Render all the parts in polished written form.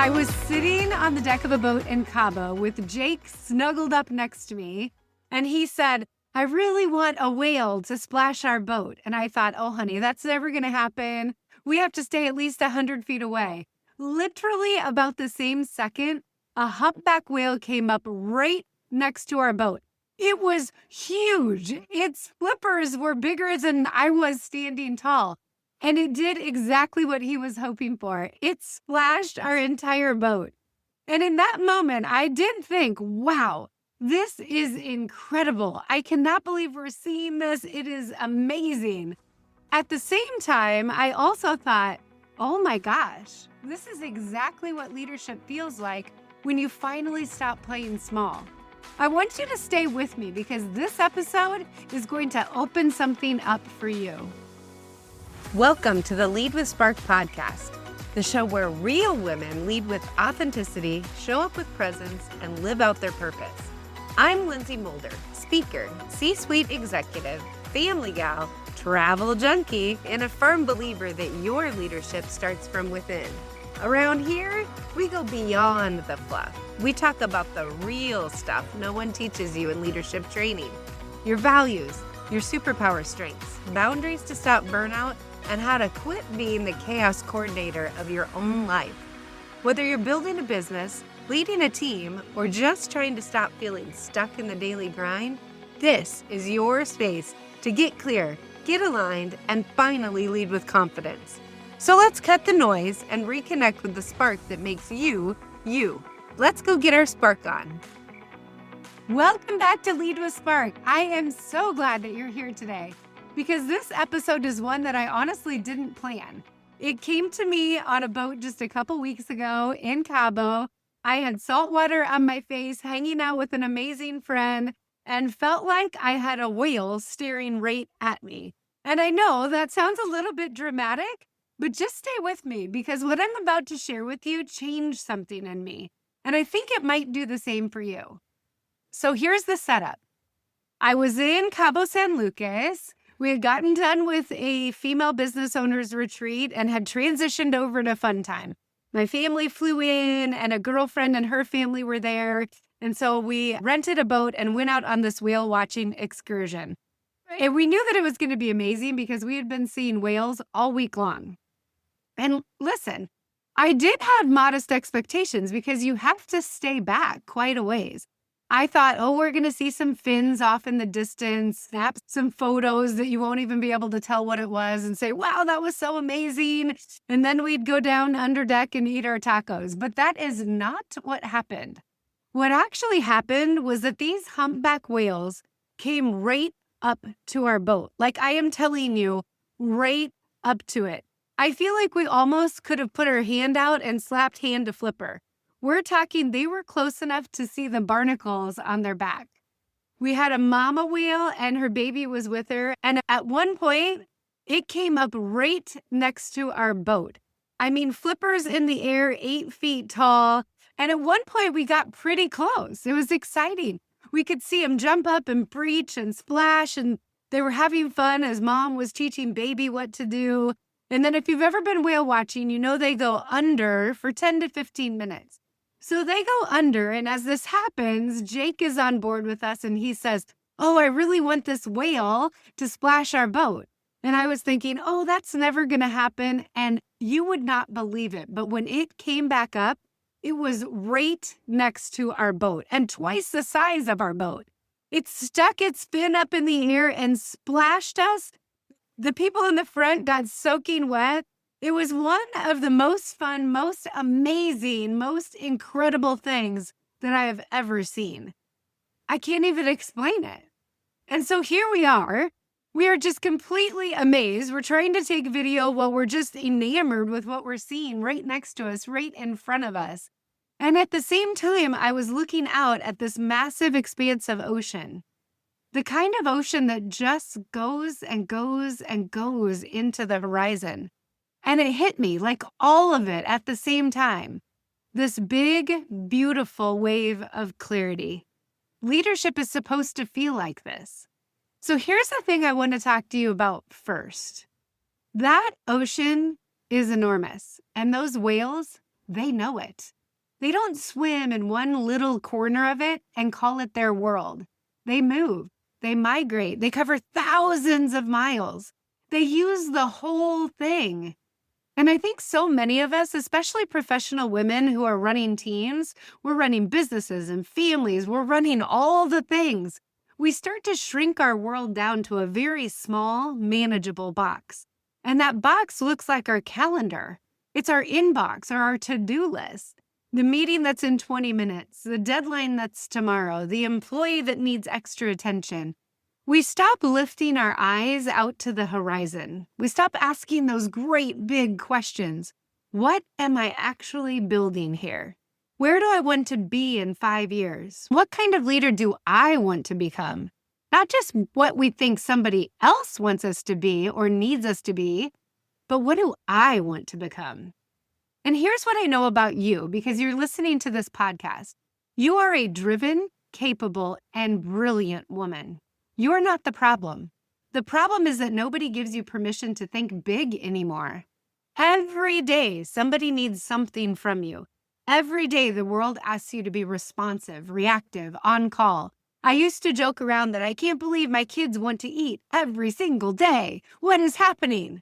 I was sitting on the deck of a boat in Cabo with Jake snuggled up next to me, and he said, I really want a whale to splash our boat. And I thought, oh, honey, that's never going to happen. We have to stay at least 100 feet away. Literally about the same second, a humpback whale came up right next to our boat. It was huge. Its flippers were bigger than I was standing tall. And it did exactly what he was hoping for. It splashed our entire boat. And in that moment, I did think, wow, this is incredible. I cannot believe we're seeing this. It is amazing. At the same time, I also thought, oh my gosh, this is exactly what leadership feels like when you finally stop playing small. I want you to stay with me because this episode is going to open something up for you. Welcome to the Lead with Spark podcast, the show where real women lead with authenticity, show up with presence, and live out their purpose. I'm Lynsey Mulder, speaker, C-suite executive, family gal, travel junkie, and a firm believer that your leadership starts from within. Around here, we go beyond the fluff. We talk about the real stuff no one teaches you in leadership training. Your values, your superpower strengths, boundaries to stop burnout, and how to quit being the chaos coordinator of your own life. Whether you're building a business, leading a team, or just trying to stop feeling stuck in the daily grind, this is your space to get clear, get aligned, and finally lead with confidence. So let's cut the noise and reconnect with the spark that makes you, you. Let's go get our spark on. Welcome back to Lead with Spark. I am so glad that you're here today because this episode is one that I honestly didn't plan. It came to me on a boat just a couple weeks ago in Cabo. I had salt water on my face, hanging out with an amazing friend, and felt like I had a whale staring right at me. And I know that sounds a little bit dramatic, but just stay with me because what I'm about to share with you changed something in me. And I think it might do the same for you. So here's the setup. I was in Cabo San Lucas. We had gotten done with a female business owners retreat and had transitioned over to fun time. My family flew in and a girlfriend and her family were there. And so we rented a boat and went out on this whale watching excursion. And we knew that it was going to be amazing because we had been seeing whales all week long. And listen, I did have modest expectations because you have to stay back quite a ways. I thought, oh, we're going to see some fins off in the distance, snap some photos that you won't even be able to tell what it was and say, wow, that was so amazing. And then we'd go down under deck and eat our tacos. But that is not what happened. What actually happened was that these humpback whales came right up to our boat. Like I am telling you, right up to it. I feel like we almost could have put our hand out and slapped hand to flipper. We're talking they were close enough to see the barnacles on their back. We had a mama whale and her baby was with her. And at one point, it came up right next to our boat. I mean, flippers in the air, 8 feet tall. And at one point, we got pretty close. It was exciting. We could see them jump up and breach and splash. And they were having fun as mom was teaching baby what to do. And then if you've ever been whale watching, you know they go under for 10 to 15 minutes. So they go under, and as this happens, Jake is on board with us, and he says, oh, I really want this whale to splash our boat. And I was thinking, oh, that's never going to happen, and you would not believe it. But when it came back up, it was right next to our boat, and twice the size of our boat. It stuck its fin up in the air and splashed us. The people in the front got soaking wet. It was one of the most fun, most amazing, most incredible things that I have ever seen. I can't even explain it. And so here we are. We are just completely amazed. We're trying to take video while we're just enamored with what we're seeing right next to us, right in front of us. And at the same time, I was looking out at this massive expanse of ocean. The kind of ocean that just goes and goes and goes into the horizon. And it hit me, like all of it at the same time. This big, beautiful wave of clarity. Leadership is supposed to feel like this. So here's the thing I want to talk to you about first. That ocean is enormous. And those whales, they know it. They don't swim in one little corner of it and call it their world. They move, they migrate, they cover thousands of miles. They use the whole thing. And I think so many of us, especially professional women who are running teams, we're running businesses and families, we're running all the things. We start to shrink our world down to a very small, manageable box. And that box looks like our calendar. It's our inbox or our to-do list. The meeting that's in 20 minutes, the deadline that's tomorrow, the employee that needs extra attention. We stop lifting our eyes out to the horizon. We stop asking those great big questions. What am I actually building here? Where do I want to be in 5 years? What kind of leader do I want to become? Not just what we think somebody else wants us to be or needs us to be, but what do I want to become? And here's what I know about you, because you're listening to this podcast. You are a driven, capable, and brilliant woman. You're not the problem. The problem is that nobody gives you permission to think big anymore. Every day, somebody needs something from you. Every day, the world asks you to be responsive, reactive, on call. I used to joke around that I can't believe my kids want to eat every single day. What is happening?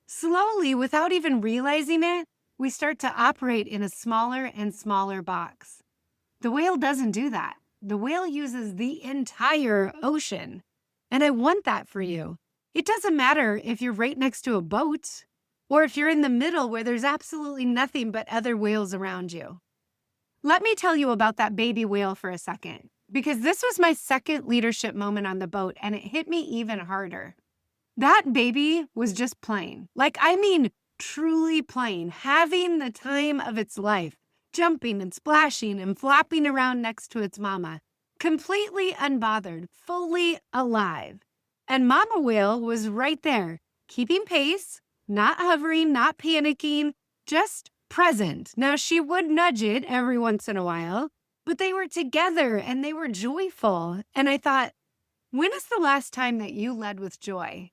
Slowly, without even realizing it, we start to operate in a smaller and smaller box. The whale doesn't do that. The whale uses the entire ocean. And I want that for you. It doesn't matter if you're right next to a boat or if you're in the middle where there's absolutely nothing but other whales around you. Let me tell you about that baby whale for a second, because this was my second leadership moment on the boat, and it hit me even harder. That baby was just playing. Truly playing, having the time of its life, jumping and splashing and flopping around next to its mama, completely unbothered, fully alive. And Mama Whale was right there, keeping pace, not hovering, not panicking, just present. Now, she would nudge it every once in a while, but they were together and they were joyful. And I thought, when is the last time that you led with joy?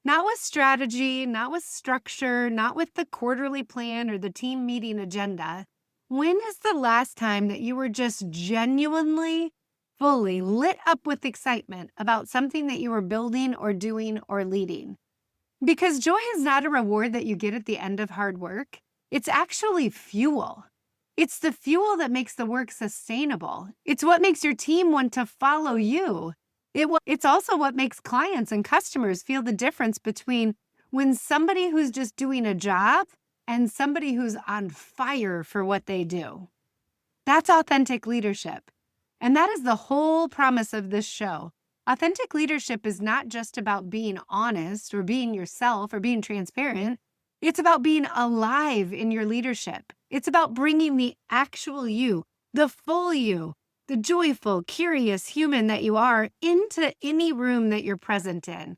Not with strategy, not with structure, not with the quarterly plan or the team meeting agenda. When is the last time that you were just genuinely, fully lit up with excitement about something that you were building or doing or leading? Because joy is not a reward that you get at the end of hard work. It's actually fuel. It's the fuel that makes the work sustainable. It's what makes your team want to follow you. It's also what makes clients and customers feel the difference between when somebody who's just doing a job and somebody who's on fire for what they do. That's authentic leadership. And that is the whole promise of this show. Authentic leadership is not just about being honest or being yourself or being transparent. It's about being alive in your leadership. It's about bringing the actual you, the full you, the joyful, curious human that you are into any room that you're present in.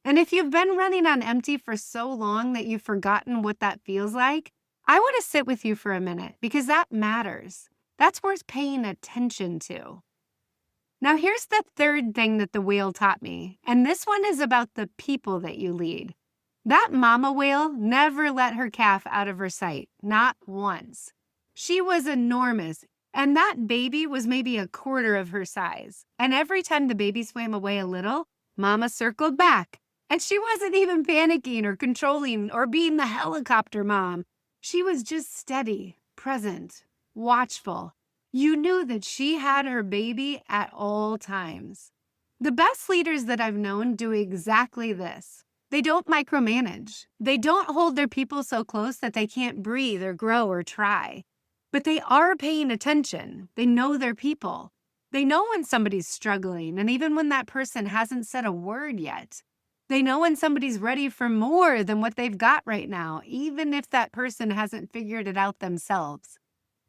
And if you've been running on empty for so long that you've forgotten what that feels like, I want to sit with you for a minute because that matters. That's worth paying attention to. Now, here's the third thing that the whale taught me, and this one is about the people that you lead. That mama whale never let her calf out of her sight, not once. She was enormous. And that baby was maybe a quarter of her size. And every time the baby swam away a little, Mama circled back. And she wasn't even panicking or controlling or being the helicopter mom. She was just steady, present, watchful. You knew that she had her baby at all times. The best leaders that I've known do exactly this. They don't micromanage. They don't hold their people so close that they can't breathe or grow or try. But they are paying attention. They know their people. They know when somebody's struggling, and even when that person hasn't said a word yet. They know when somebody's ready for more than what they've got right now, even if that person hasn't figured it out themselves.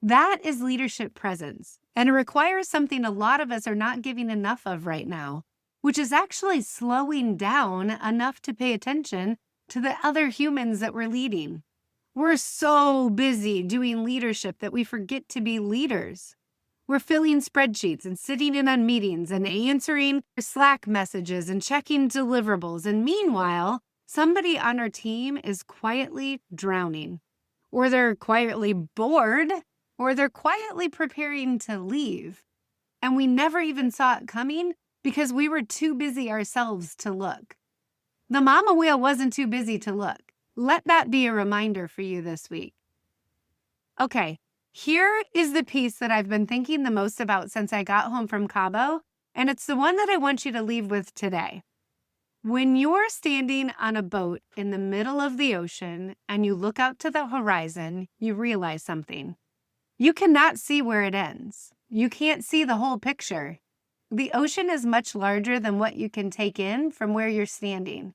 That is leadership presence, and it requires something a lot of us are not giving enough of right now, which is actually slowing down enough to pay attention to the other humans that we're leading. We're so busy doing leadership that we forget to be leaders. We're filling spreadsheets and sitting in on meetings and answering Slack messages and checking deliverables. And meanwhile, somebody on our team is quietly drowning. or they're quietly bored, or they're quietly preparing to leave. And we never even saw it coming because we were too busy ourselves to look. The mama whale wasn't too busy to look. Let that be a reminder for you this week. Okay, here is the piece that I've been thinking the most about since I got home from Cabo, and it's the one that I want you to leave with today. When you're standing on a boat in the middle of the ocean and you look out to the horizon, you realize something. You cannot see where it ends. You can't see the whole picture. The ocean is much larger than what you can take in from where you're standing.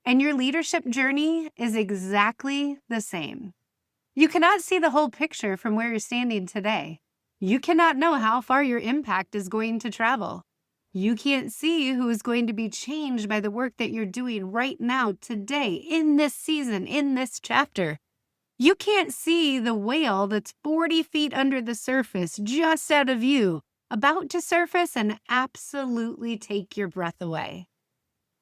And your leadership journey is exactly the same. You cannot see the whole picture from where you're standing today. You cannot know how far your impact is going to travel. You can't see who is going to be changed by the work that you're doing right now, today, in this season, in this chapter. You can't see the whale that's 40 feet under the surface, just out of view, about to surface and absolutely take your breath away.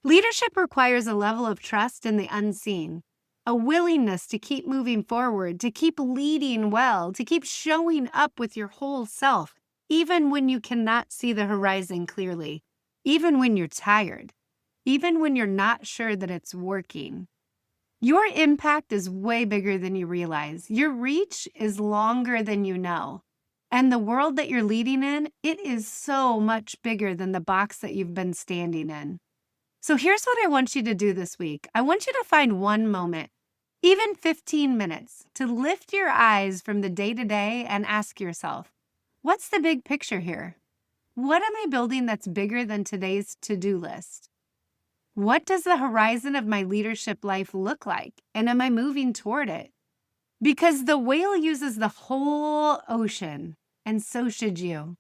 Leadership requires a level of trust in the unseen, a willingness to keep moving forward, to keep leading well, to keep showing up with your whole self, even when you cannot see the horizon clearly, even when you're tired, even when you're not sure that it's working. Your impact is way bigger than you realize. Your reach is longer than you know. And the world that you're leading in, it is so much bigger than the box that you've been standing in. So here's what I want you to do this week. I want you to find one moment, even 15 minutes, to lift your eyes from the day-to-day and ask yourself, what's the big picture here? What am I building that's bigger than today's to-do list? What does the horizon of my leadership life look like? And am I moving toward it? Because the whale uses the whole ocean, and so should you.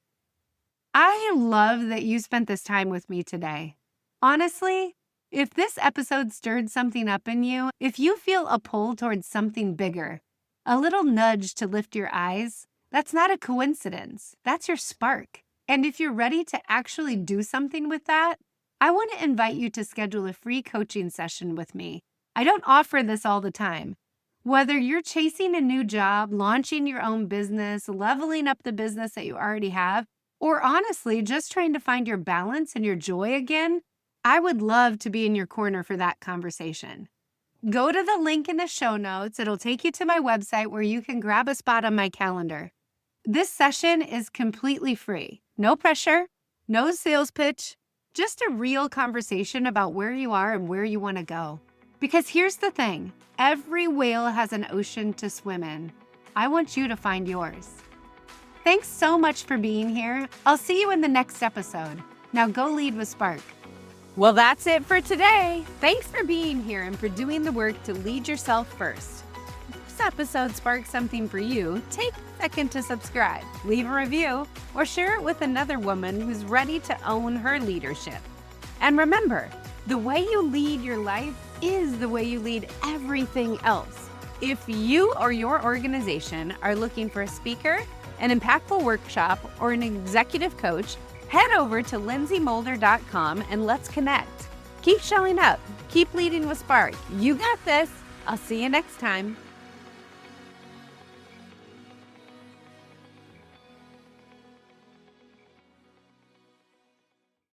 I love that you spent this time with me today. Honestly, if this episode stirred something up in you, if you feel a pull towards something bigger, a little nudge to lift your eyes, that's not a coincidence. That's your spark. And if you're ready to actually do something with that, I want to invite you to schedule a free coaching session with me. I don't offer this all the time. Whether you're chasing a new job, launching your own business, leveling up the business that you already have, or honestly, just trying to find your balance and your joy again, I would love to be in your corner for that conversation. Go to the link in the show notes. It'll take you to my website where you can grab a spot on my calendar. This session is completely free. No pressure, no sales pitch, just a real conversation about where you are and where you want to go. Because here's the thing, every whale has an ocean to swim in. I want you to find yours. Thanks so much for being here. I'll see you in the next episode. Now go lead with spark. Well, that's it for today. Thanks for being here and for doing the work to lead yourself first. If this episode sparked something for you, take a second to subscribe, leave a review, or share it with another woman who's ready to own her leadership. And remember, the way you lead your life is the way you lead everything else. If you or your organization are looking for a speaker, an impactful workshop, or an executive coach, head over to LynseyMulder.com and let's connect. Keep showing up. Keep leading with spark. You got this. I'll see you next time.